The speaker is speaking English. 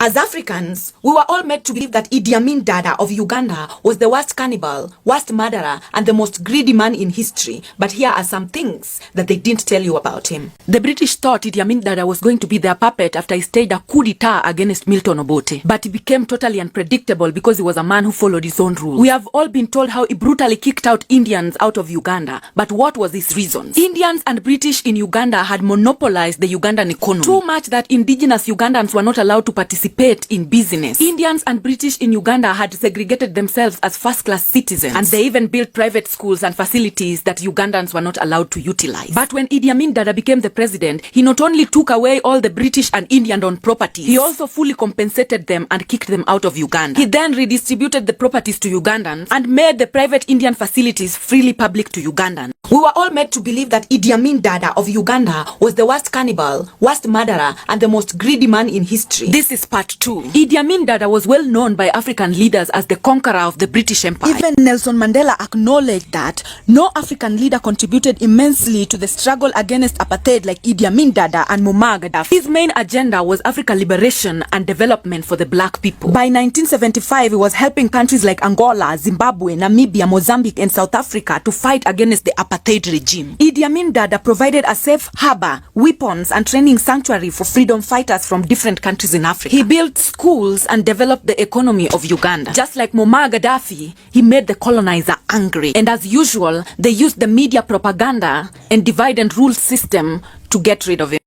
As Africans, we were all made to believe that Idi Amin Dada of Uganda was the worst cannibal, worst murderer, and the most greedy man in history. But here are some things that they didn't tell you about him. The British thought Idi Amin Dada was going to be their puppet after he staged a coup d'etat against Milton Obote. But he became totally unpredictable because he was a man who followed his own rules. We have all been told how he brutally kicked out Indians out of Uganda. But what was his reason? Indians and British in Uganda had monopolized the Ugandan economy. Too much that indigenous Ugandans were not allowed to participate in business. Indians and British in Uganda had segregated themselves as first-class citizens, and they even built private schools and facilities that Ugandans were not allowed to utilize. But when Idi Amin Dada became the president, he not only took away all the British and Indian-owned properties, he also fully compensated them and kicked them out of Uganda. He then redistributed the properties to Ugandans and made the private Indian facilities freely public to Ugandans. We were all made to believe that Idi Amin Dada of Uganda was the worst cannibal, worst murderer, and the most greedy man in history. This is part 2. Idi Amin Dada was well known by African leaders as the conqueror of the British Empire. Even Nelson Mandela acknowledged that no African leader contributed immensely to the struggle against apartheid like Idi Amin Dada and Muammar Gaddafi. His main agenda was African liberation and development for the black people. By 1975, he was helping countries like Angola, Zimbabwe, Namibia, Mozambique, and South Africa to fight against the apartheid regime. Idi Amin Dada provided a safe harbor, weapons, and training sanctuary for freedom fighters from different countries in Africa. He built schools and developed the economy of Uganda. Just like Muammar Gaddafi, he made the colonizer angry. And as usual, they used the media propaganda and divide and rule system to get rid of him.